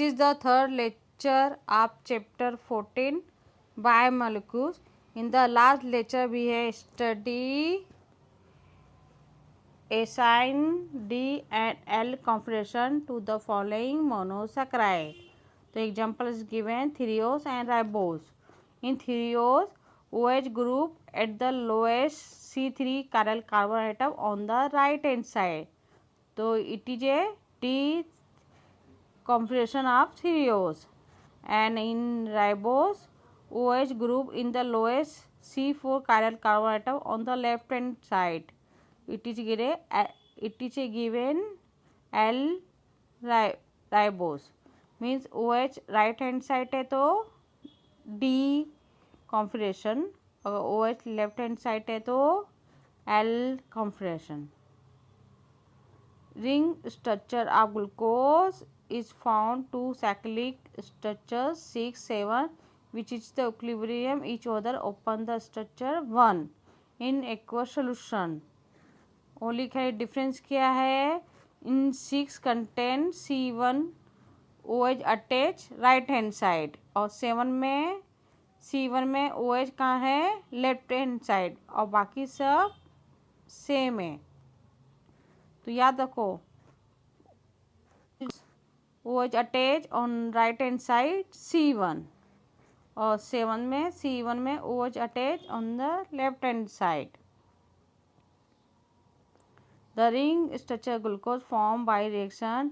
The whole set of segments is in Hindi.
is the third lecture of chapter 14 biomolecules. In the last lecture we have studied assign D and L configuration to the following monosaccharide. The example is given threose and ribose. In threose, OH group at the lowest C3 chiral carbon atom on the right hand side. So it is a D configuration of threose. And in ribose, OH group in the lowest C4 chiral carbon atom on the left hand side. It is given L ribose, means OH right hand side है तो D configuration, और OH लेफ्ट हैंड साइड है तो L configuration. Ring structure of glucose is found two cyclic structures 6, 7, which is the equilibrium each other open the structure 1 in aqueous solution. वो लिखा है डिफरेंस क्या है. इन 6 contain C1 OH attach right hand side, और 7 में C1 में OH कहाँ है लेफ्ट हैंड साइड, और बाकी सब सेम है. तो याद रखो OH attach on right hand side C1, और C1 में OH attach on the left hand side. The ring structure glucose formed by reaction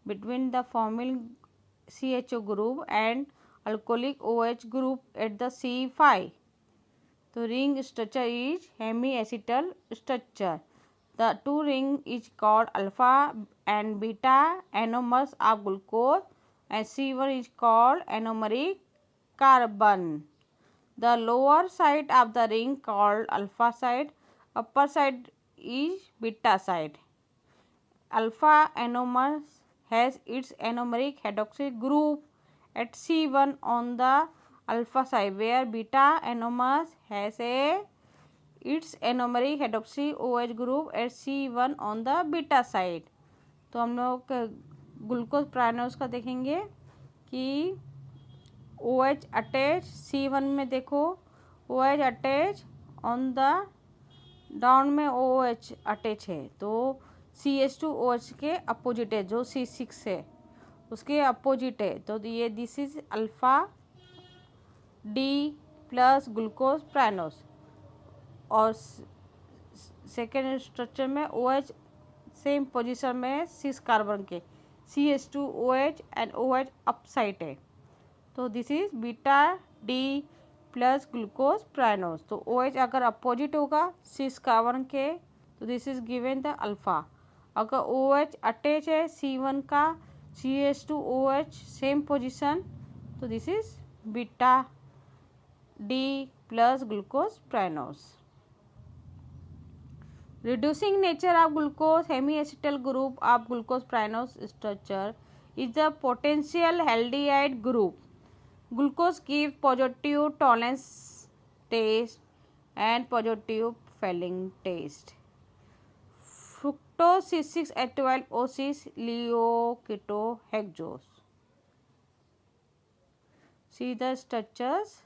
between the formyl CHO group and alcoholic OH group at the C5. The ring structure is hemiacetal structure. The two ring is called alpha and beta anomers of glucose, and C1 is called anomeric carbon. The lower side of the ring called alpha side, upper side is beta side. Alpha anomer has its anomeric hydroxy group at C1 on the alpha side, where beta anomer has its anomeric hydroxy OH group at C1 on the beta side. तो हम लोग ग्लूकोज प्राइनोस का देखेंगे कि OH अटैच C1 में देखो OH attach on the down में OH अटैच है, तो CH2OH के अपोजिट है, जो C6 है उसके अपोजिट है. तो ये this is alpha D plus glucose pyranose. और सेकेंड स्ट्रक्चर में OH सेम पोजीशन में 6 कार्बन के CH2OH एंड OH अपसाइड है. तो this is beta D plus glucose pyranose. तो OH अगर अपोजिट होगा 6 कार्बन के तो this is given the alpha. अगर OH अटैच है C1 का CH2OH सेम पोजीशन तो this is beta D plus glucose pyranose. Reducing nature of glucose hemiacetal group of glucose pranose structure is the potential aldehyde group. Glucose gives positive tolerance taste and positive Fehling taste. Fructose C6H12O6 leoketohexose. See the structures.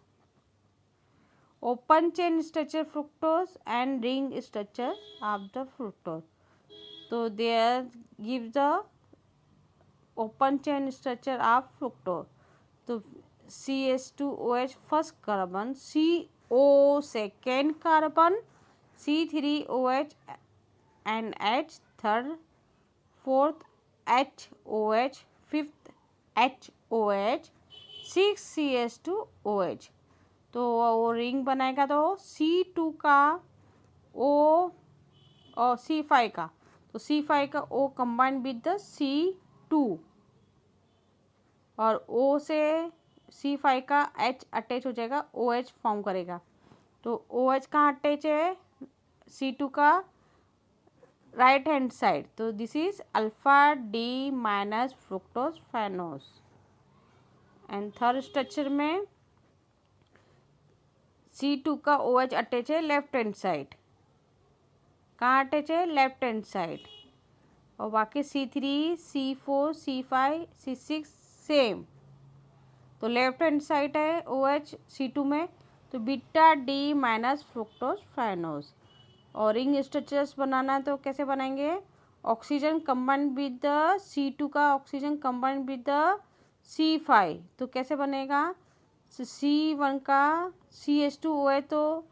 Open chain structure fructose and ring structure of the fructose. So there give the open chain structure of fructose. So CH2OH first carbon, CO second carbon, C3OH and H third, fourth HOH, fifth HOH, 6 CH2OH. तो वो रिंग बनाएगा तो C2 का O और C5 का, तो C5 का O combine with the C2, और O से C5 का H अटैच हो जाएगा, OH फॉर्म करेगा. तो OH कहाँ अटैच है C2 का राइट हैंड साइड. तो this is alpha D minus fructose furanose. And third structure में C2 का OH अटैच है लेफ्ट हैंड साइड. कहाँ अटैच है लेफ्ट हैंड साइड, और बाकी C3, C4, C5, C6 same. तो लेफ्ट हैंड साइड है OH C2 में, तो beta D minus fructose furanose. और रिंग स्ट्रक्चर्स बनाना है तो कैसे बनाएंगे, oxygen combined with the C2 का oxygen combined with the C5, तो कैसे बनेगा, C1 का CH2OH तो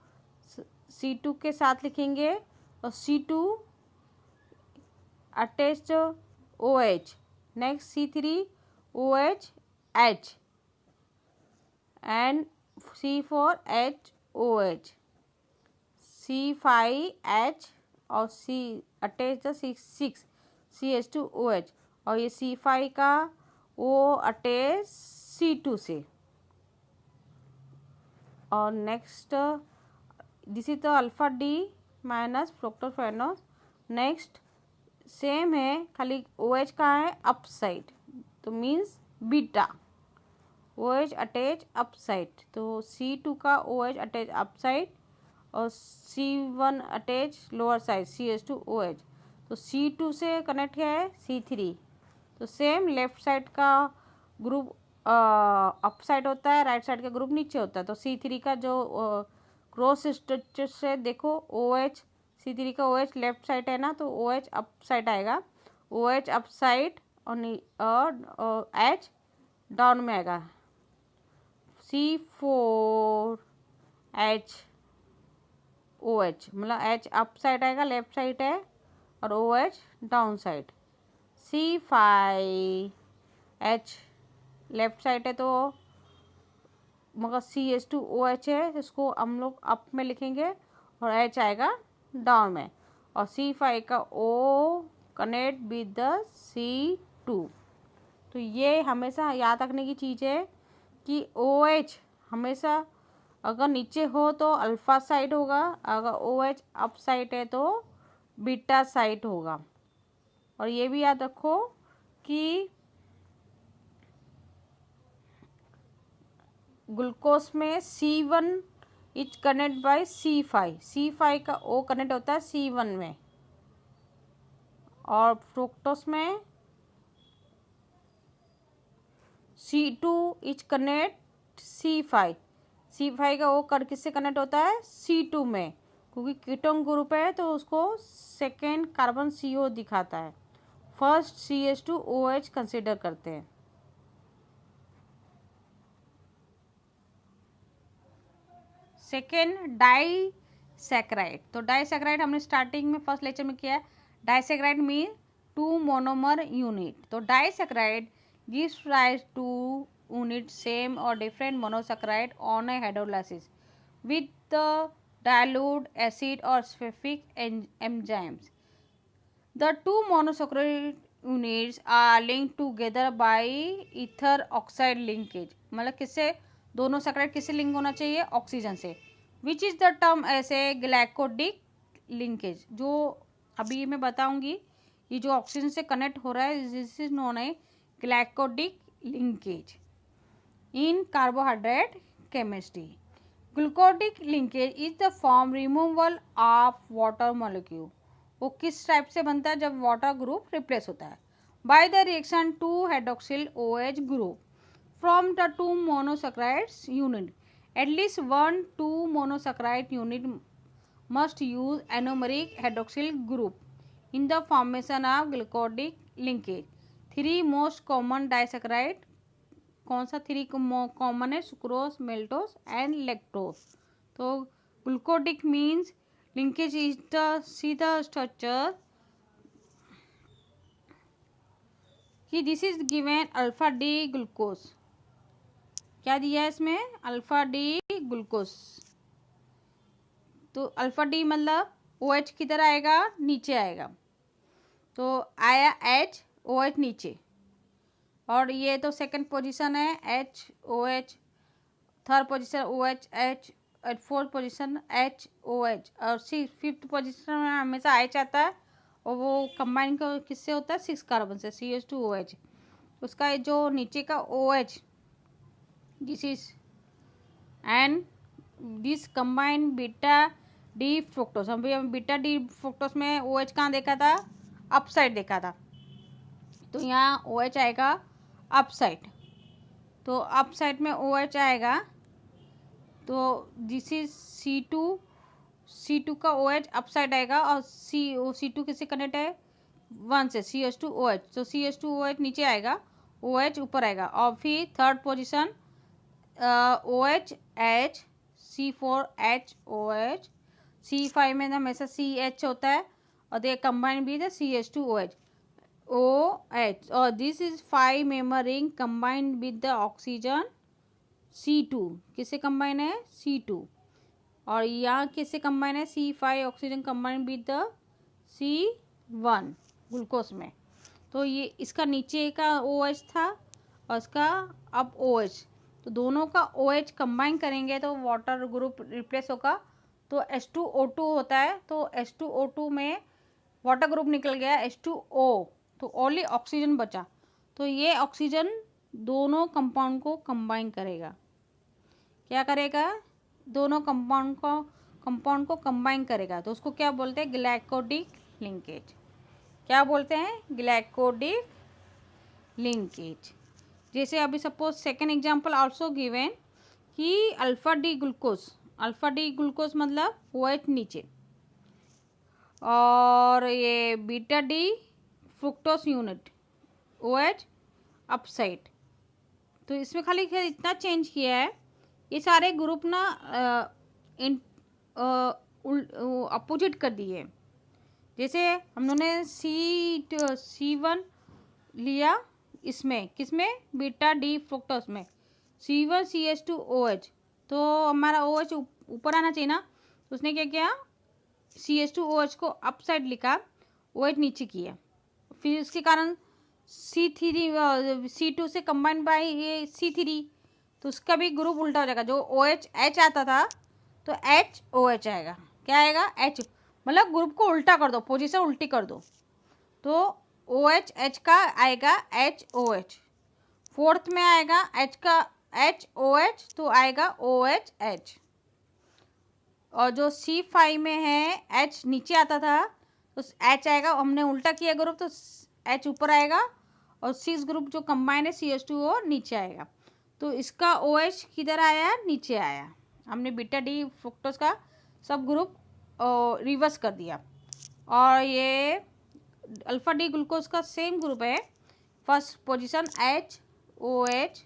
C2 के साथ लिखेंगे और C2 attached OH, next C3OH H and C4HOH, C5H और C अटैच द 6 CH2OH, और ये C5 का O अटैच C2 से। और next this is the alpha D minus fructofuranose. Next same है, खाली OH का है अप साइड, तो means beta OH attach up side, तो C2 का OH अटैच अप साइड और C1 attach lower side CH2OH, तो C2 से कनेक्ट है C3, तो सेम लेफ्ट साइड का ग्रुप अप साइड होता है, राइट साइड का ग्रुप नीचे होता है। तो C3 का जो क्रॉस स्ट्रक्चर से देखो OH, C3 का OH लेफ्ट साइड है ना, तो OH अप साइड आएगा, OH अप साइड और H डाउन में आएगा, C4HOH, मतलब H अप साइड आएगा लेफ्ट साइड है और OH down side, C5H left side है तो मगर CH2OH है, इसको हम लोग अप में लिखेंगे और H आएगा डाउन में, और C5 का O connect with the C2। तो ये हमेशा याद रखने की चीज़ है कि OH हमेशा अगर नीचे हो तो अल्फा साइड होगा, अगर OH अप साइड है तो बीटा साइड होगा। और ये भी याद रखो कि ग्लूकोज में C1 is connect bye C5 का O कनेक्ट होता है C1 में, और फ्रुक्टोज में C2 इज कनेक्ट C5 का O कर किससे कनेक्ट होता है C2 में, क्योंकि कीटोन ग्रुप है तो उसको सेकेंड कार्बन CO दिखाता है, फर्स्ट CH2OH कंसिडर करते हैं। सेकेंड डाइसैकेराइड, तो डाइसैकेराइड हमने स्टार्टिंग में फर्स्ट लेक्चर में किया है। डाइसैकेराइड मीन 2 मोनोमर यूनिट, तो disaccharide gives rise to unit same or different monosaccharide on a hydrolysis with the dilute acid or specific enzymes. The two monosaccharide units are linked together by ether oxide linkage, मतलब किससे, दोनों सैकराइड किससे लिंक होना चाहिए, ऑक्सीजन से, विच इज़ द टर्म ऐसे ग्लाइकोडिक लिंकेज, जो अभी मैं बताऊंगी, ये जो ऑक्सीजन से कनेक्ट हो रहा है दिस इज नोन है glycosidic linkage in carbohydrate chemistry. Glycosidic linkage is the form removal of water molecule, वो किस टाइप से बनता है, जब वाटर ग्रुप रिप्लेस होता है by the reaction to hydroxyl OH group from the two monosaccharides unit. At least 1-2 monosaccharide unit must use anomeric hydroxyl group in the formation of glycodic linkage. 3 most common disaccharide, कौन सा 3 कॉमन है, सुक्रोज, मेल्टोज एंड लैक्टोज। तो ग्लूकोडिक मीन्स लिंकेज इज द सीधा स्ट्रक्चर कि this is given alpha D glucose, क्या दिया है इसमें, अल्फा डी ग्लूकोज, तो अल्फा डी मतलब OH किधर आएगा, नीचे आएगा, तो आया H OH नीचे, और ये तो सेकंड पोजीशन है HOH, third position OH H, fourth position HOH, और फिफ्थ पोजीशन में हमेशा H आता है, और वो कंबाइन किससे होता है, 6 कार्बन से CH2OH, उसका जो नीचे का OH this is and this combine beta D fructose, हम बीटा डी फ्रुक्टोज में OH कहाँ देखा था, अप साइड देखा था, तो यहाँ OH आएगा अप साइड, तो अप साइड में OH आएगा, तो दिस इज C2 का OH अप साइड आएगा, और C2 किससे कनेक्ट है, 1 से, CH2OH, तो CH2OH नीचे आएगा, OH ऊपर आएगा, और फिर third position OH C4H C5 में हमेशा CH होता है, और they combine with CH2OH OH, और this is 5 member ring combined with the oxygen C2, किससे कंबाइन है, C2, और यहाँ किससे कंबाइन है, C5 oxygen combined with the C1 glucose में। तो ये इसका नीचे का OH था और इसका अब OH, तो दोनों का OH कंबाइन करेंगे तो वाटर ग्रुप रिप्लेस होगा, तो H2O2 होता है, तो H2O2 में वाटर ग्रुप निकल गया H2O, तो ओनली ऑक्सीजन बचा, तो ये ऑक्सीजन दोनों कंपाउंड को कंबाइन करेगा, क्या करेगा, दोनों कंपाउंड को कंबाइन करेगा, तो उसको क्या बोलते हैं, ग्लाइकोडिक लिंकेज, क्या बोलते हैं, ग्लाइकोडिक लिंकेज। जैसे अभी suppose second example also given कि अल्फा डी ग्लूकोज मतलब OH नीचे, और ये beta D fructose unit OH up side, तो इसमें खाली इतना चेंज किया है, ये सारे ग्रुप ना अपोजिट कर दिए। जैसे हम लोगों ने C1 लिया, इसमें किसमें, बीटा डी फ्रुक्टोज में, C1 CH2OH, तो हमारा OH ऊपर आना चाहिए ना, तो उसने क्या किया, CH2OH को अप साइड लिखा, OH नीचे किया, फिर उसके कारण C2 से कंबाइंड बाय ये C3, तो उसका भी ग्रुप उल्टा हो जाएगा, जो H आता था तो HOH आएगा, क्या आएगा, H, मतलब ग्रुप को उल्टा कर दो, पोजीशन उल्टी कर दो, तो OH का आएगा HOH, फोर्थ में आएगा H का HOH, तो आएगा OH, और जो C5 में है H नीचे आता था, तो H आएगा, हमने उल्टा किया ग्रुप, तो H ऊपर आएगा, और सिक्स ग्रुप जो कंबाइन है CH2O नीचे आएगा, तो इसका OH किधर आया, नीचे आया, हमने बीटा डी फ्रुक्टोज का सब ग्रुप रिवर्स कर दिया, और ये अल्फा डी ग्लूकोज का सेम ग्रुप है, first position HOH,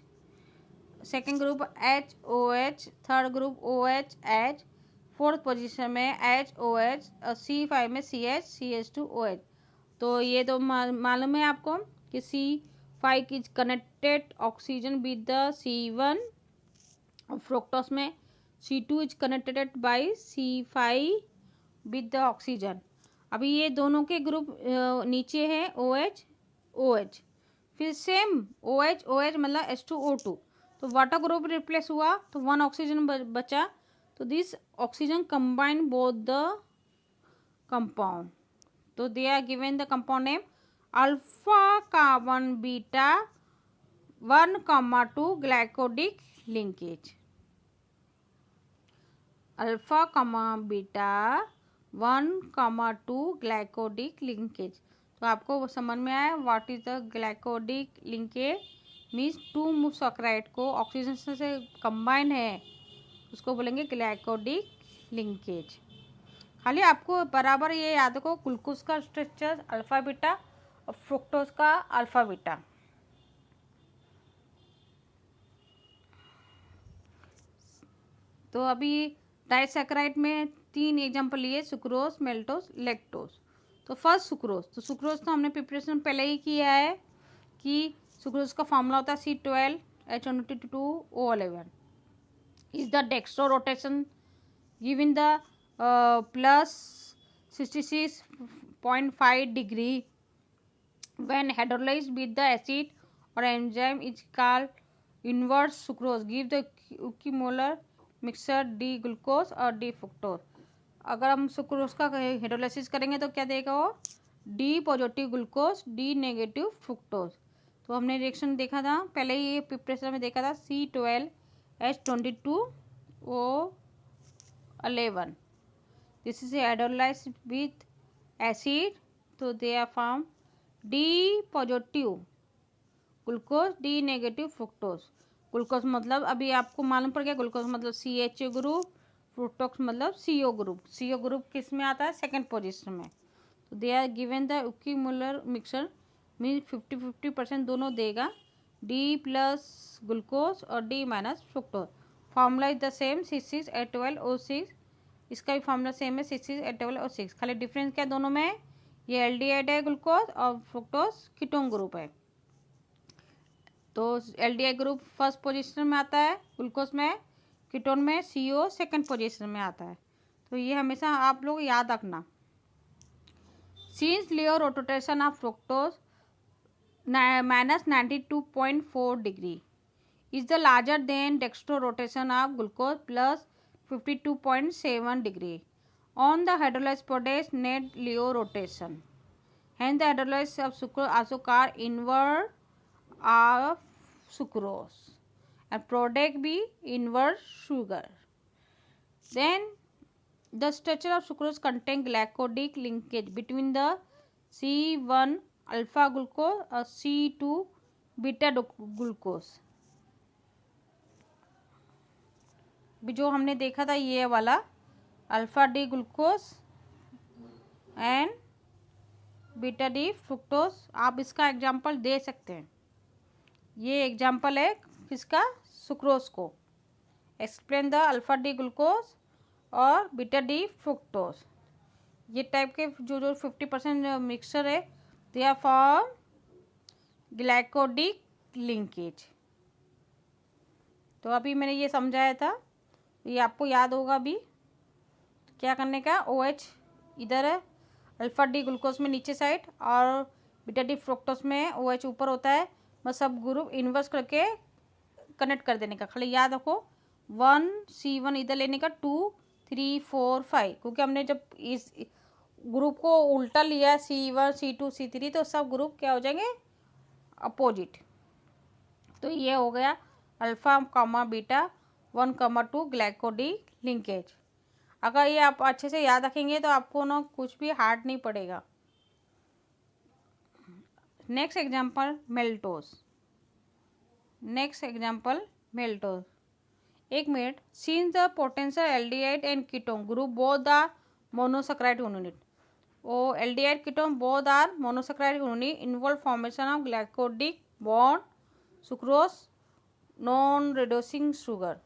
second group HOH, third group OH, fourth position में HOH, और C5 में CH2OH, तो ये तो मालूम है आपको कि C5 is connected oxygen with the C1, fructose में C2 is connected by C5 with the oxygen. अभी ये दोनों के ग्रुप नीचे है OH, फिर सेम OH मतलब H2O2, तो वाटर ग्रुप रिप्लेस हुआ, तो 1 ऑक्सीजन बचा, तो this oxygen combine both the compound, तो they are given the compound name alpha carbon beta 1,2 glycosidic linkage, alpha beta 1,2 glycosidic linkage. तो आपको समझ में आया what is the glycosidic linkage, means 2 monosaccharide को ऑक्सीजन से कंबाइन है, उसको बोलेंगे ग्लाइकोडिक लिंकेज। खाली आपको बराबर ये याद रखो, ग्लूकोज का स्ट्रक्चर अल्फा बीटा और फ्रुक्टोज का अल्फा बीटा। तो अभी डाइसैकेराइड में 3 एग्जांपल लिए, सुक्रोज, मेल्टोज, लैक्टोज। तो फर्स्ट सुक्रोज, तो सुक्रोज तो हमने प्रिपरेशन पहले ही किया है कि सुक्रोज का फॉर्मूला होता है C12H22O11 is the dextro rotation given the plus 66.5 degree when hydrolyzed with the acid or enzyme is called inverse sucrose, give the equimolar mixture D glucose और D fructose। अगर हम सुक्रोज का हाइड्रोलाइसिस करेंगे तो क्या देगा वो, D positive glucose, D negative fructose. तो हमने रिएक्शन देखा था पहले ही, ये प्रिपरेशन में देखा था C12H22O11, this is hydrolyzed with acid, so they are formed D positive glucose, D negative fructose। Glucose मतलब अभी आपको मालूम पड़ गया, ग्लूकोज मतलब CH ग्रुप, फ्रुक्टोज मतलब CO ग्रुप। CO ग्रुप किस में आता है? सेकेंड पोजिशन में। तो they are given the equimolar mixture mean 50-50% दोनों देगा, D प्लस ग्लूकोज और D minus fructose. Formula is the same, C6H12O6। इसका भी फार्मूला सेम है, C6H12O6। खाली डिफरेंस क्या है दोनों में? ये एल्डिहाइड है ग्लूकोज और फ्रुक्टोज कीटोन ग्रुप है। तो एल्डिहाइड ग्रुप फर्स्ट पोजीशन में आता है ग्लूकोज में, कीटोन में CO सेकंड पोजीशन में आता है। तो ये हमेशा आप लोग याद रखना। Since Leo rotation of fructose -92.4 degree is the larger than dextro rotation of glucose plus 52.7 degree on the hydrolyzed product net Leo rotation. Hence the hydrolysis of sucrose also called invert of sucrose and product be invert sugar. Then the structure of sucrose contain glycosidic linkage between the C1 alpha glucose or C2 beta glucose. जो हमने देखा था ये वाला alpha D glucose and beta D fructose, आप इसका एग्जांपल दे सकते हैं। ये एग्जांपल है किसका? सुक्रोज को। Explain the alpha D glucose और बीटा डी फ्रुक्टोज। ये टाइप के जो 50% मिक्सचर है दे आर फॉर्म ग्लाइकोडिक लिंकेज। तो अभी मैंने ये समझाया था, ये आपको याद होगा भी। क्या करने का? OH इधर है, अल्फा डी ग्लूकोज में नीचे साइड और बीटा डी फ्रुक्टोज में OH ऊपर होता है। बस सब ग्रुप इन्वर्स करके कनेक्ट कर देने का। खाली याद रखो 1 C1 इधर लेने का, 2 3 4 5, क्योंकि हमने जब इस ग्रुप को उल्टा लिया C1 C2 C3 तो सब ग्रुप क्या हो जाएंगे? अपोजिट। तो ये हो गया अल्फा कामा बीटा 1,2 ग्लाइकोडिक लिंकेज। अगर ये आप अच्छे से याद रखेंगे तो आपको ना कुछ भी हार्ड नहीं पड़ेगा। Next example maltose. एक minute. Since the potential aldehyde and ketone group both are monosaccharide unit, ओ aldehyde ketone both are monosaccharide unit involve formation of glycosidic bond sucrose non reducing sugar.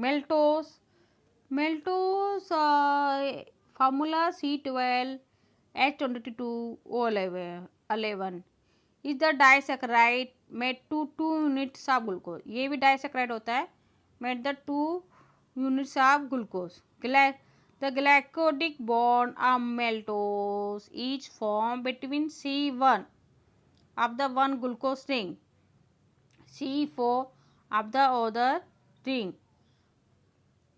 Maltose formula C12H22O11 is the disaccharide made to 2 units of glucose. ये भी disaccharide होता है, made the 2 units of glucose. The glycosidic bond of maltose is formed between C1 of the one glucose ring, C4 of the other ring.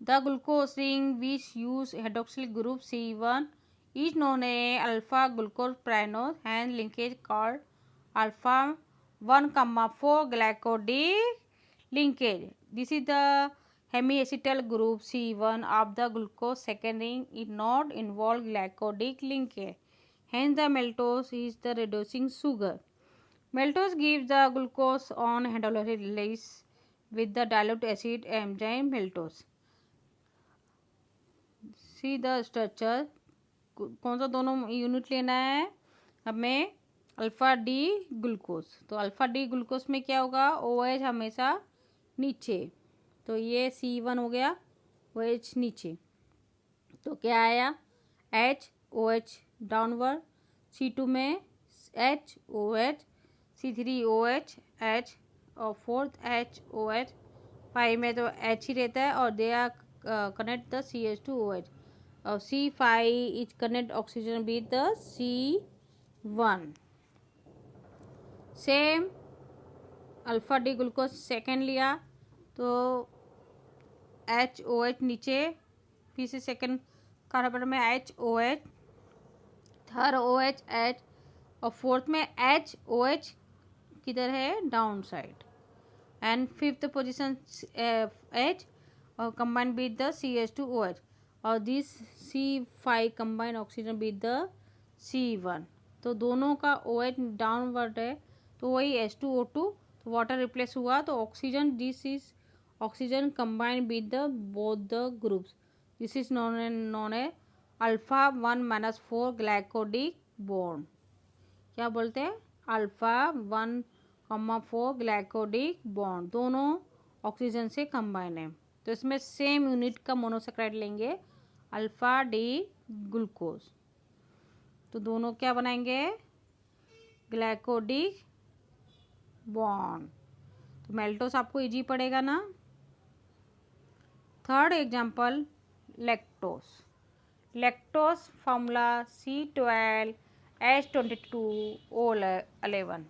The glucose ring which use hydroxyl group C1 is known as alpha glucose prenose, hence linkage called alpha 1,4 glycosidic linkage. This is the hemiacetal group C1 of the glucose second ring is not involved glycosidic linkage, hence the maltose is the reducing sugar. Maltose gives the glucose on hydrolysis with the dilute acid enzyme maltose. See the structure. कौन सा दोनों यूनिट लेना है हमें? Alpha D glucose. तो अल्फा डी ग्लूकोज में क्या होगा? OH हमेशा नीचे, तो ये C1 हो गया, OH नीचे, तो क्या आया? OH डाउनवर्ड, C2 में OH, C3 OH H और फोर्थ OH, 5 में तो H ही रहता है और they are connect the CH2OH. C5 is connect oxygen with the C1. Same alpha D glucose second लिया तो HOH नीचे, फिर से सेकेंड कार्बन में HOH, थर्ड OH H और फोर्थ में HOH किधर है? Down side, and fifth position H और combine with the CH2OH और this C5 combine oxygen with the C1। तो दोनों का OH डाउनवर्ड है तो वही H2O2, तो वाटर रिप्लेस हुआ तो oxygen, this is oxygen combined with the both the groups, this is known a alpha 1-4 glycosidic bond. क्या बोलते हैं? अल्फा 1,4 ग्लाइकोडिक बॉन्ड, दोनों ऑक्सीजन से कंबाइन है। तो इसमें सेम यूनिट का मोनोसेक्राइड लेंगे, अल्फा डी ग्लूकोज, तो दोनों क्या बनाएंगे? Glycosidic bond. तो मेल्टोस आपको इजी पड़ेगा ना। Third example, lactose. Lactose formula C12H22O11,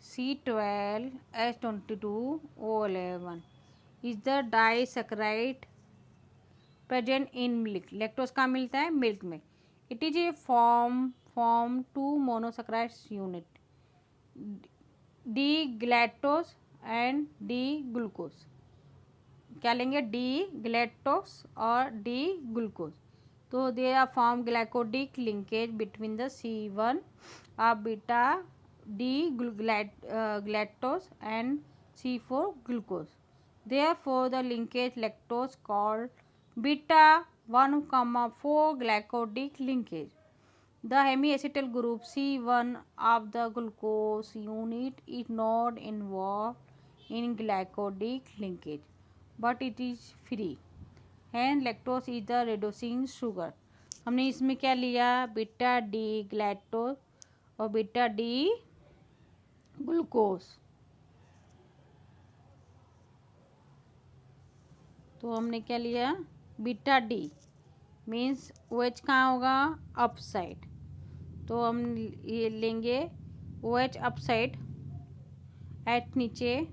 C12H22O11 is the disaccharide present in milk. Lactose कहाँ मिलता है? मिल्क में। It is a form 2 monosaccharide unit, D galactose and D glucose. क्या लेंगे? डी ग्लैक्टोस और डी ग्लूकोज। तो they are form glycosidic linkage between the C1 of beta D galactose and C4 glucose. Therefore, the linkage lactose called beta 1,4 glycodic linkage. The hemiacetal group C1 of the glucose unit is not involved in glycodic linkage, but it is free. Hence, lactose is the reducing sugar. हमने इसमें क्या लिया? बीटा डी ग्लैक्टोज और बीटा डी ग्लूकोज। तो हमने क्या लिया? बीटा डी मीन्स OH कहाँ होगा? अप साइड, तो हम ये लेंगे OH अप साइड, H नीचे,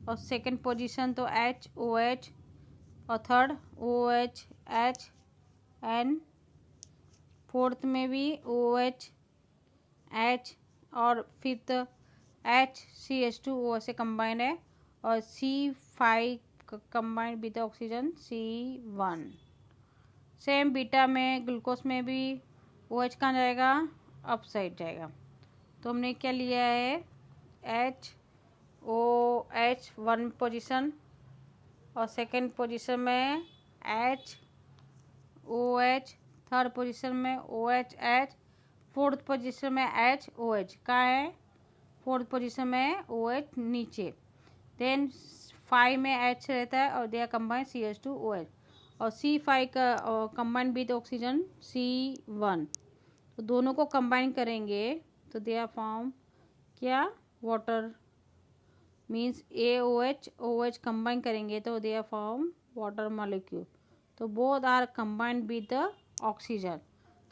और सेकंड पोजीशन तो H OH, और third OH H, and fourth में भी OH H, और फिफ्थ H CH2O से कंबाइन है, और C5 combined with oxygen C1। Same beta में ग्लूकोज में भी OH कहाँ जाएगा? अप साइड जाएगा। तो हमने क्या लिया है? HOH 1 पोजीशन, और सेकंड पोजीशन में HOH, थर्ड पोजीशन में OH, फोर्थ पोजीशन में HOH। कहाँ है? फोर्थ पोजीशन में OH नीचे। देन 5 में H रहता है और दे आर कंबाइन CH2OH, और C5 का कंबाइन विद ऑक्सीजन C1। तो दोनों को कंबाइन करेंगे तो दे आर फॉर्म क्या? Water, means AOH OH combine करेंगे तो they are form water molecule. तो both are combined with the oxygen.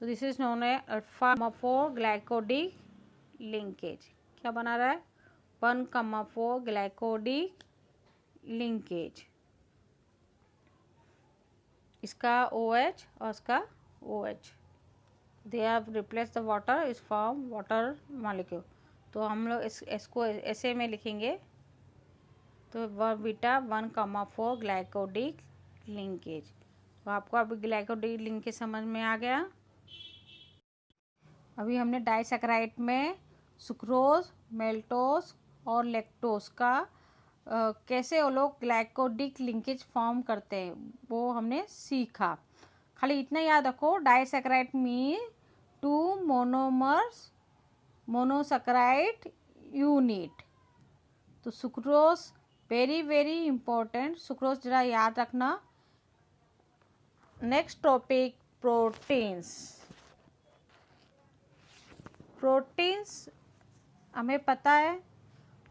तो this is known as alpha 4 glycosidic linkage. क्या बना रहा है? 1,4 ग्लाइकोडिक लिंकेज, इसका OH और इसका OH, they have replace the water, is form water molecule. तो हम लोग इसको ऐसे में लिखेंगे, तो बीटा 1,4 ग्लाइकोडिक लिंकेज। तो आपको अभी ग्लाइकोडिक लिंकेज समझ में आ गया। अभी हमने डाइसैकेराइड में सुक्रोज, मेल्टोस और लैक्टोस का कैसे वो लोग ग्लाइकोडिक लिंकेज फॉर्म करते हैं वो हमने सीखा। खाली इतना याद रखो, डाइसैकेराइड में 2 मोनोमर्स मोनोसैकेराइड यूनिट। तो sucrose very very important, sucrose जरा याद रखना। Next topic, proteins. प्रोटीन्स हमें पता है,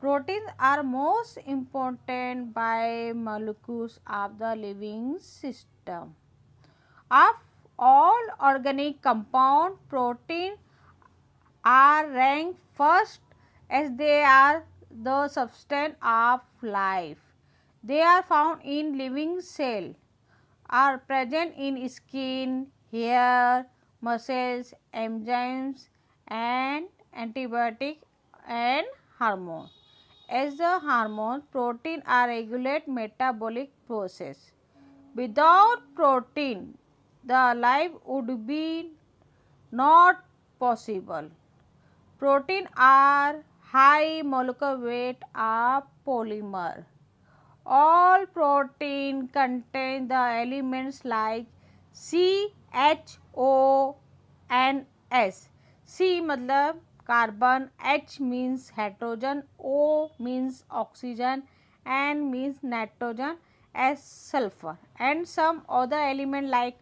proteins are most important biomolecules of the living system. Of all organic compound, proteins are ranked first as they are the substance of life. They are found in living cell, are present in skin, hair, muscles, enzymes and antibiotics and hormones. As the hormone, protein are regulate metabolic process. Without protein, the life would be not possible. Protein are high molecular weight of polymer. All protein contain the elements like C, H, O and S. C मतलब carbon, H means hydrogen, O means oxygen, N means nitrogen, S sulfur, and some other element like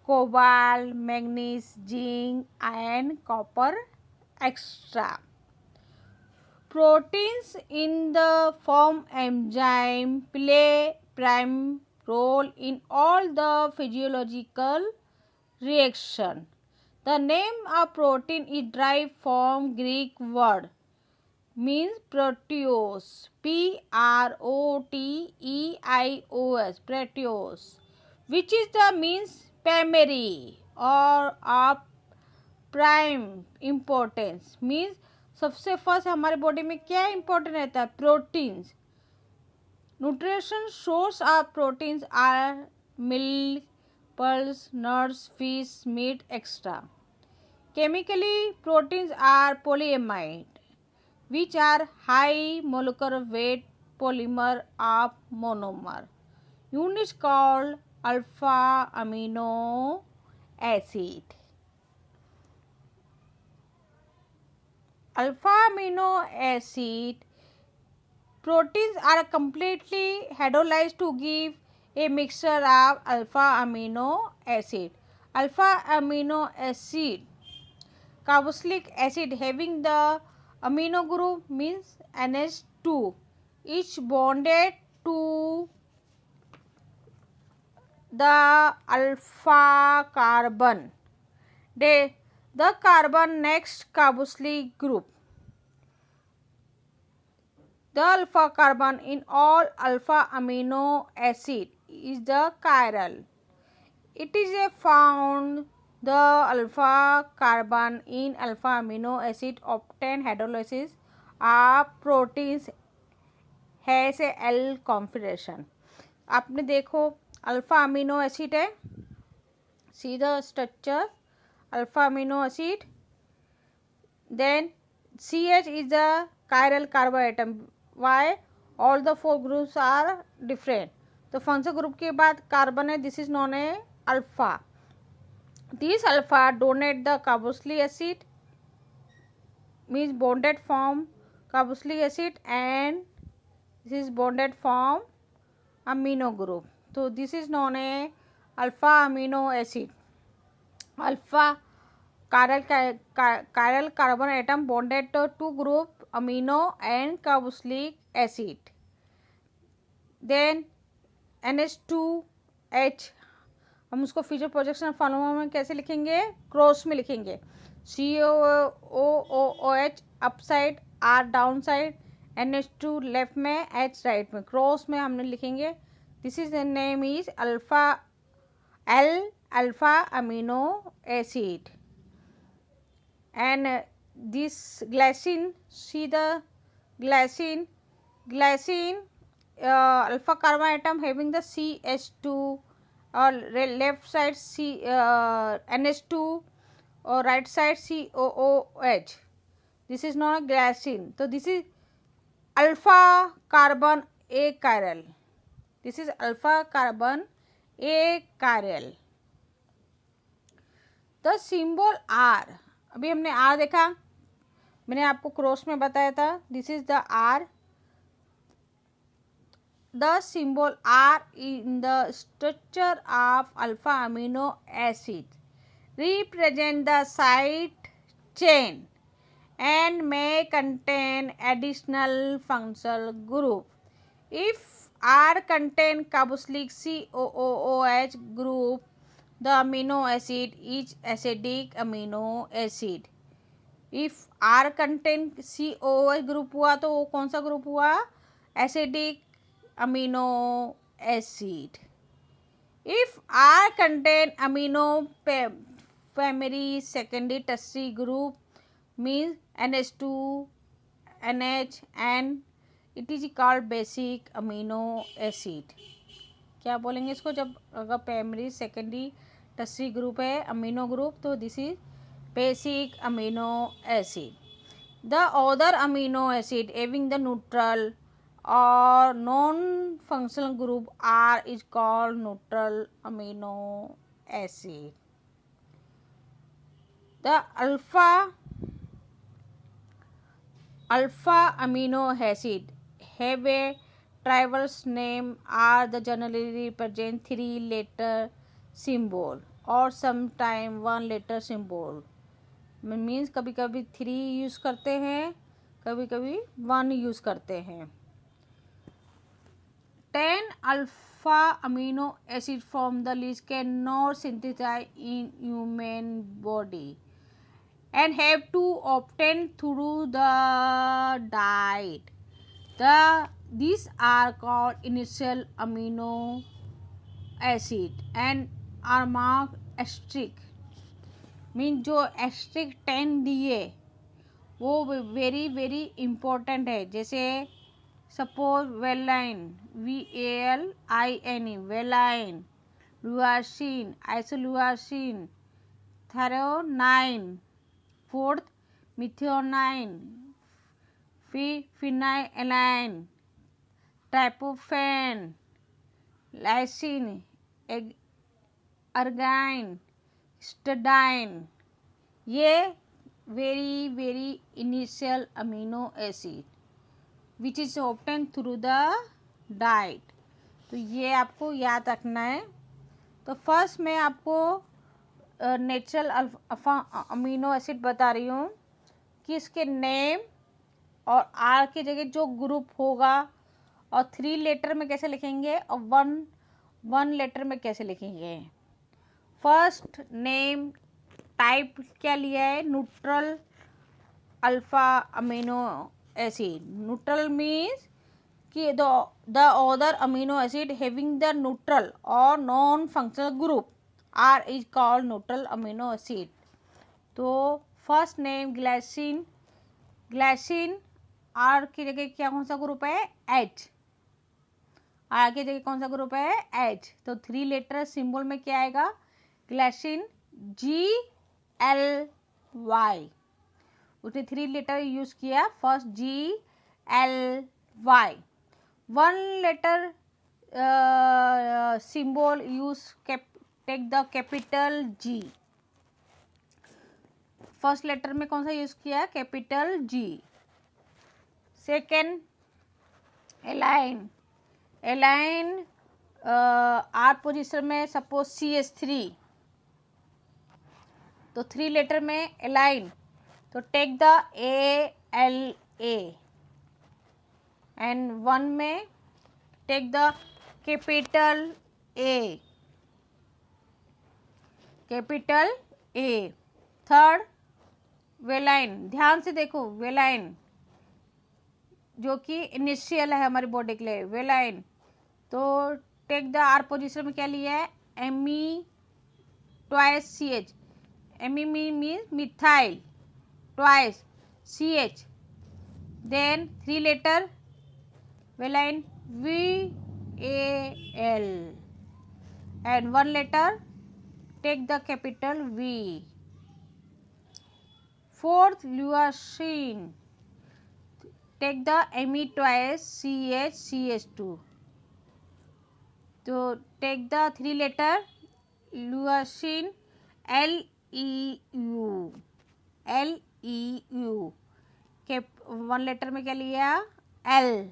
cobalt, manganese, zinc, iron, copper, etc. Proteins in the form enzyme play prime role in all the physiological reaction. The name of protein is derived from Greek word means proteos, Proteus, proteos, which is the means primary or of prime importance means सबसे फर्स्ट हमारे बॉडी में क्या इम्पोर्टेंट रहता है, proteins. Nutrition source of proteins are milk, pulse, nuts, fish, meat extra. Chemically proteins are polyamide which are high molecular weight polymer of monomer. Unit called alpha amino acid. Alpha amino acid proteins are completely hydrolyzed to give a mixture of alpha amino acid. Alpha amino acid carboxylic acid having the amino group means NH2 each bonded to the alpha carbon. The carbon next carboxylic group. The alpha carbon in all alpha amino acid is the chiral. It is a found the alpha carbon in alpha amino acid obtain hydrolysis of proteins has a L configuration. आपने देखो अल्फा अमीनो एसिड है, see the structure alpha amino acid, then CH is the chiral carboatom. Why? All the four groups are different. तो फंक्शनल ग्रुप के बाद कार्बन है, this is known a alpha. This alpha donate the carboxylic acid means bonded form carboxylic acid and this is bonded form amino group. तो this is known a alpha amino acid. Alpha chiral carbon atom bonded to two group amino and carboxylic acid. Then NH2H हम उसको फ्यूचर प्रोजेक्शन फॉर्मूला में कैसे लिखेंगे, क्रॉस में लिखेंगे. COOH up side, R down side, NH2 left में, H राइट में, क्रॉस में हमने लिखेंगे. This is the name is alpha L alpha amino acid. And this glycine, see the glycine alpha carbon atom having the CH2 or left side NH2 or right side COOH. This is known as glycine. So this is alpha carbon achiral. This is alpha carbon achiral. The symbol R, अभी हमने आर देखा, मैंने आपको क्रॉस में बताया था, this is the R. The symbol R in the structure of alpha amino acid represent the side chain and may contain additional functional group. If R contain carboxylic COOH group, the amino acid is acidic amino acid. If R contain COOH group हुआ तो वो कौन सा ग्रुप हुआ, acidic amino acid. If R contain amino primary, secondary, tertiary group means NH2, NH and it is called basic amino acid. क्या बोलेंगे इसको, जब अगर प्राइमरी, सेकेंडरी, टर्शियरी ग्रुप है अमीनो ग्रुप, तो this is basic amino acid. The other amino acid having the neutral or non-functional group R is called neutral amino acid. The alpha amino acid have a traverse name are the generally represent 3-letter symbol or sometime 1-letter symbol. Means कभी कभी 3 यूज़ करते हैं, कभी कभी 1 यूज़ करते हैं. 10 alpha amino acid from the list cannot synthesize in human body and have to obtain through the diet. These are called initial amino acid and are marked asterisk. मीन जो एस्ट्रिक 10 दिए वो वेरी वेरी इम्पोर्टेंट है. जैसे suppose valine VALINE valine, leucine isoleucine, threonine, fourth methionine, phenylalanine, tryptophan, lysine, arginine, histidine. ये very very initial amino acid which is obtain through the diet. तो ये आपको याद रखना है. तो फर्स्ट मैं आपको नेचुरल अमीनो एसिड बता रही हूँ कि इसके नेम और आर की जगह जो ग्रुप होगा और 3 लेटर में कैसे लिखेंगे और 1 लेटर में कैसे लिखेंगे. फर्स्ट नेम टाइप क्या लिया है, neutral alpha amino acid. Neutral means कि the other amino acid having the neutral और non functional group R is called neutral amino acid. तो first name glycine. Glycine R की जगह क्या कौन सा ग्रुप है, एच. आर की जगह कौन सा ग्रुप है, एच. तो 3 लेटर सिंबल में क्या आएगा, ग्लाइसिन GLY. उसने 3 लेटर यूज किया, first GLY. 1 letter symbol use take the capital G. First letter में कौन सा यूज किया, capital G. Second alanine. Alanine R position में सपोज CH3, तो 3 लेटर में एलाइन. तो टेक द ALA एंड 1 में take the capital A. Capital A. Third valine. ध्यान से देखो, वेलाइन जो कि इनिशियल है हमारी बॉडी के लिए, वेलाइन. तो टेक द आर पोजिशन में क्या लिया है, ME twice CH. ME means methyl, twice CH. Then 3 letter valine VAL and 1 letter take the capital V. Fourth leucine. Take the ME twice CH CH2. So take the 3 letter leucine LEU के 1 लेटर में क्या लिया, L.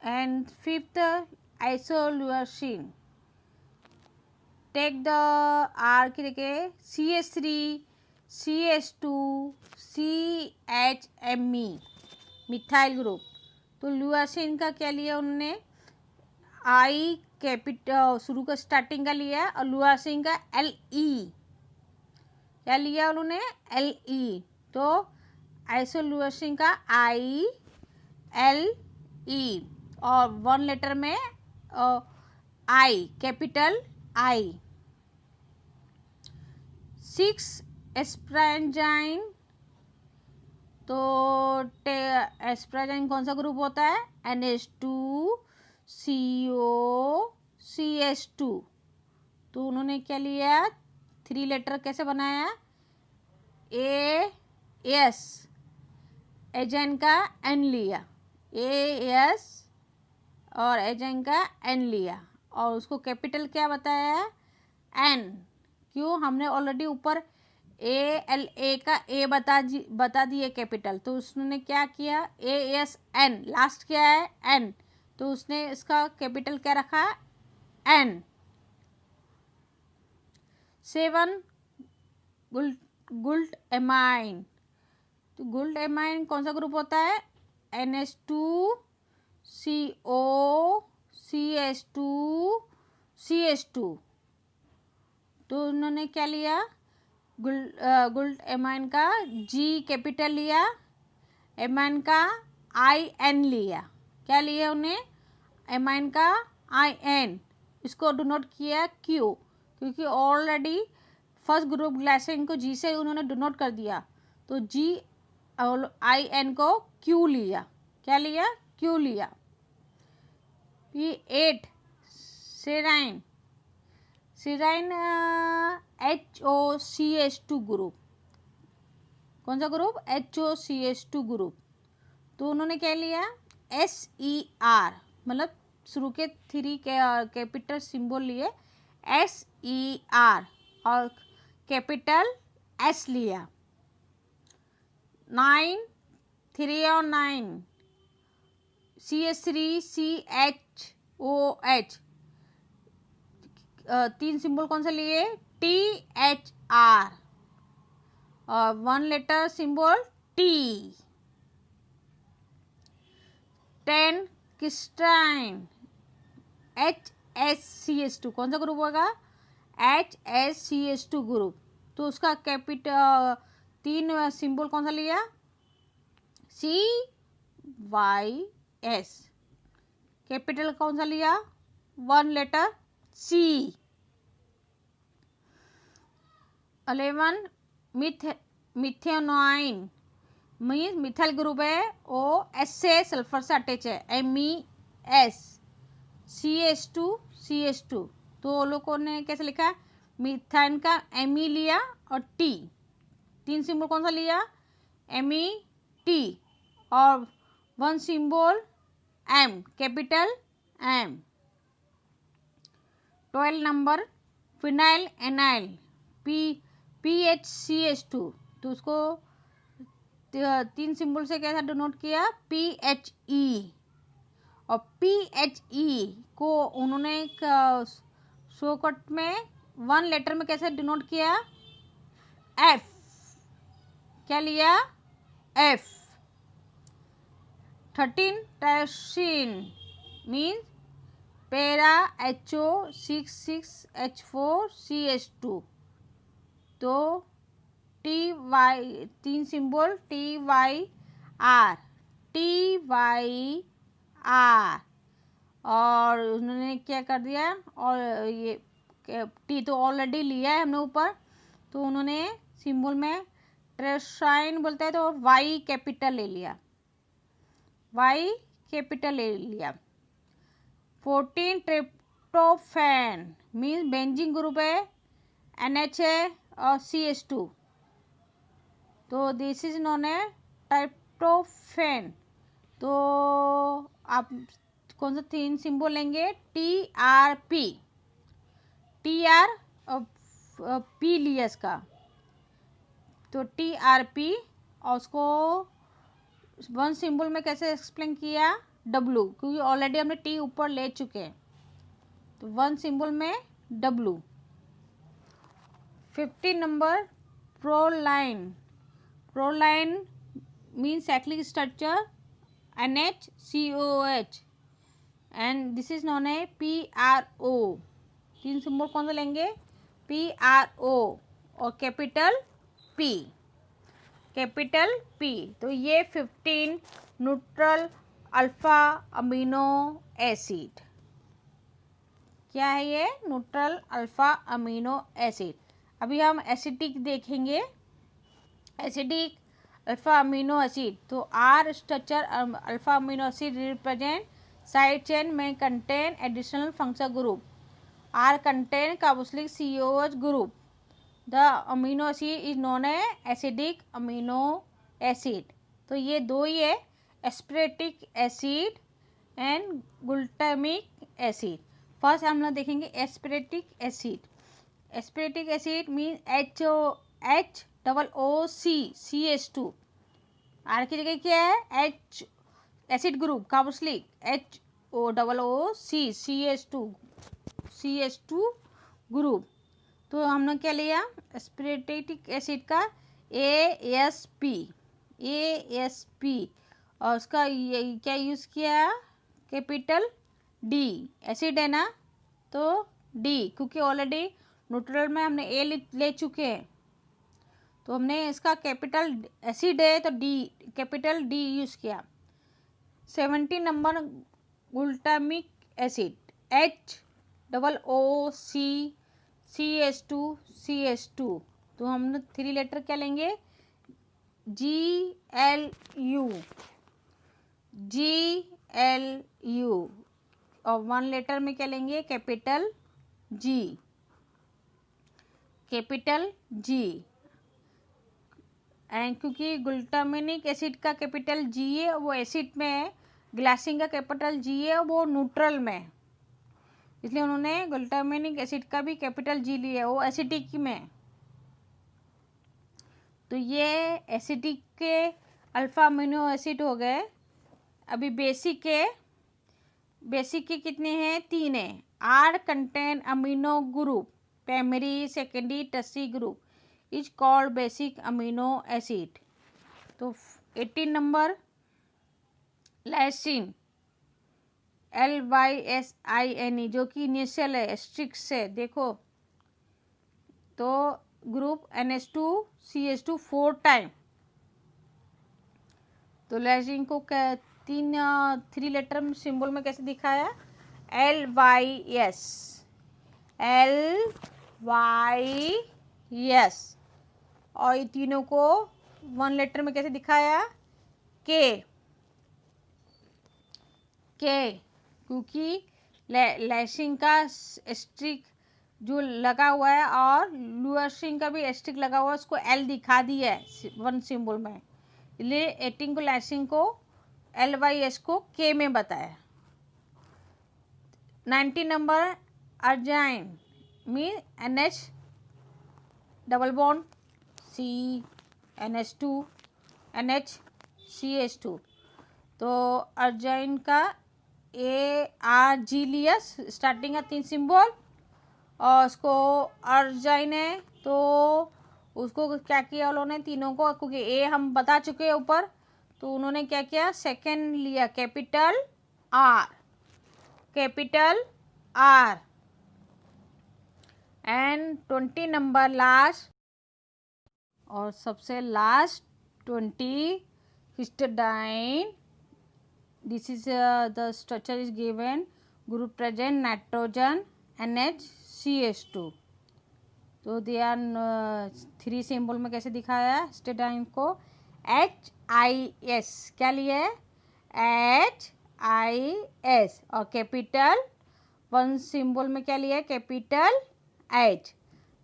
And fifth isoleucine. Take the R की जगह CH3 CH2 CHME methyl group. तो ल्यूसिन का क्या लिया उन्होंने, आई कैपिटल शुरू का स्टार्टिंग का लिया और लुआसिन का LE क्या लिया उन्होंने, LE. तो आइसोल्यूसिन का ILE और 1 लेटर में I कैपिटल I. 6 एस्प्रांजाइन. तो एस्प्रांजाइन कौन सा ग्रुप होता है, NH2CO CH2. तो उन्होंने क्या लिया, 3 लेटर कैसे बनाया, एस, एजेन का एन लिया, एस और एजेन का एन लिया और उसको कैपिटल क्या बताया है, एन। क्यों, हमने ऑलरेडी ऊपर ए एल ए का ए बता दिए कैपिटल, तो उसने क्या किया, ए एस एन, लास्ट क्या है एन, तो उसने इसका कैपिटल क्या रखा, एन। 7 गुल्ट एमाइन, तो गुल्ट एमाइन कौन सा ग्रुप होता है, NH2CO CH2 तो उन्होंने क्या लिया, गुल्ट एमाइन का जी कैपिटल लिया, एमाइन का IN लिया, क्या लिया उन्हें, एमाइन का IN, इसको डिनोट किया क्यू, क्योंकि ऑलरेडी फर्स्ट ग्रुप ग्लाइसिन को जी से उन्होंने डिनोट कर दिया, तो जी और IN को क्यू लिया, क्या लिया, क्यू लिया। P8 सेराइन, सेराइन HOCH2 ग्रुप, कौन सा ग्रुप, HOCH2 ग्रुप, तो उन्होंने क्या लिया, SER, मतलब शुरू के 3 कैपिटल सिंबल लिए, SER और कैपिटल S लिया। 9 3 और 9 CH3CHOH, 3 सिंबल कौन सा लिए, THR और 1 letter symbol T। 10 Christine HSCH2, कौन सा ग्रुप होगा, HSCH2 ग्रुप, तो उसका कैपिटल 3 सिंबल कौन सा लिया, CYS, कैपिटल कौन सा लिया, 1 letter C। 11 methionine, means methyl group है, ओ एस से सल्फर से अटैच है, MES, CH2 तो लोगों ने कैसे लिखा, मिथाइन का Me लिया और T, 3 सिंबल कौन सा लिया, MET और 1 symbol M, capital M। 12 number phenyl एनाइल PHCH2, तो उसको 3 सिंबल से कैसा डिनोट किया, PHE, और PHE को उन्होंने शॉर्टकट में 1 लेटर में कैसे डिनोट किया, F, क्या लिया, F। 13 tyrosine means para HO66H4CH2, तो TY 3 सिंबल TYR और उन्होंने क्या कर दिया, और ये T तो ऑलरेडी लिया है हमने ऊपर, तो उन्होंने सिंबल में ट्रेसाइन बोलते हैं तो Y कैपिटल ले लिया, Y कैपिटल ले लिया। 14 ट्रिप्टोफैन मीन्स बेंजीन ग्रुप है, NH और CH2, तो दिस इज नोन है ट्रिप्टोफैन, तो आप कौन सा 3 सिंबल लेंगे, TRP, P लिया इसका, तो TRP और उसको 1 सिंबल में कैसे एक्सप्लेन किया, W, क्योंकि ऑलरेडी हमने T ऊपर ले चुके हैं, तो 1 सिंबल में W। 15 number proline, proline means cyclic structure NHCOH and this is known है PRO, 3 सिंबल कौन सा लेंगे, PRO और कैपिटल P, कैपिटल P, तो ये 15 न्यूट्रल अल्फा अमीनो एसिड, क्या है ये, न्यूट्रल अल्फा अमीनो एसिड। अभी हम एसिडिक देखेंगे, एसिडिक अल्फा अमीनो एसिड, तो R structure alpha amino acid represent side chain में contain additional functional group, R contain carboxylic COH group, the amino acid is known as acidic amino acid. तो ये दो ही है, aspartic acid and glutamic acid. First हम लोग देखेंगे aspartic acid. Aspartic acid mean HOOC R की जगह क्या है, H acid group carboxylic, HOOC group. तो हमने क्या लिया एस्पेरेटिक एसिड का ASP और उसका क्या यूज़ किया, कैपिटल D। एसिड है ना तो D, क्योंकि ऑलरेडी न्यूट्रल में हमने A ले चुके हैं, तो हमने इसका कैपिटल एसिड है तो D, कैपिटल D यूज़ किया। 70 नंबर ग्लूटामिक एसिड HOOCCH2 तो हम 3 लेटर क्या लेंगे, GLU और 1 लेटर में क्या लेंगे, कैपिटल G। एंड क्योंकि ग्लूटामिक एसिड का कैपिटल G है, वो एसिड में है, ग्लाइसिन का कैपिटल G है, वो न्यूट्रल में है, इसलिए उन्होंने ग्लूटामिक एसिड का भी कैपिटल G लिया, वो एसिडिक में। तो ये एसिडिक के अल्फा अमीनो एसिड हो गए। अभी बेसिक के कितने हैं, 3 हैं। R contain amino group, primary secondary tertiary group is called basic amino acid. तो 18 नंबर लाइसिन LYSINE जो कि इनिशियल है, एस्ट्रिक्स है, देखो तो ग्रुप NH2CH2 4 टाइम। तो लाइसिन को 3 लेटर सिंबल में कैसे दिखाया, LYS और ये तीनों को 1 लेटर में कैसे दिखाया, K, क्योंकि लाइसिन का एस्ट्रिक जो लगा हुआ है और लुआसिन का भी एस्ट्रिक लगा हुआ है, उसको L दिखा दिया है 1 सिंबल में, इसलिए 18 को लाइसिन को LYS को K में बताया। 19 number arginine mean NH double bond C NH2 NHCH2। तो अर्जाइन का ARG लिया, स्टार्टिंग का 3 सिंबल, और उसको अर्जाइन है तो उसको क्या किया उन्होंने तीनों को, क्योंकि ए हम बता चुके हैं ऊपर, तो उन्होंने क्या किया, सेकेंड लिया capital R and 20 number last और सबसे last 20 histidine. This is the structure is given, group present nitrogen NHCH2। तो दे आर 3 सिंबल में कैसे दिखाया है हिस्टिडाइन को, HIS क्या लिया है, HIS और कैपिटल 1 सिंबल में क्या लिया है, कैपिटल H।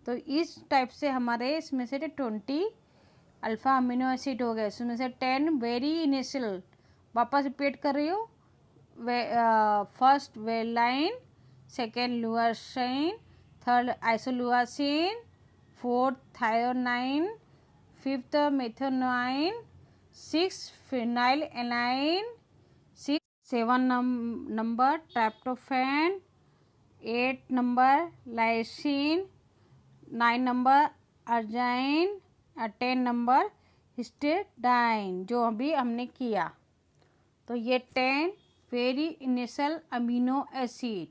तो इस टाइप से हमारे इसमें से 20 अल्फा अमीनो एसिड हो गए, इसमें से 10 वेरी इनिशियल। वापस रिपीट कर रही हूँ, first valine, second leucine, third isoleucine, fourth threonine, fifth methionine, 6 phenyl alanine, 7 number tryptophan, 8 number lysine, 9 number arginine, 10 number histidine जो अभी हमने किया। तो ये 10 वेरी इनिशियल अमीनो एसिड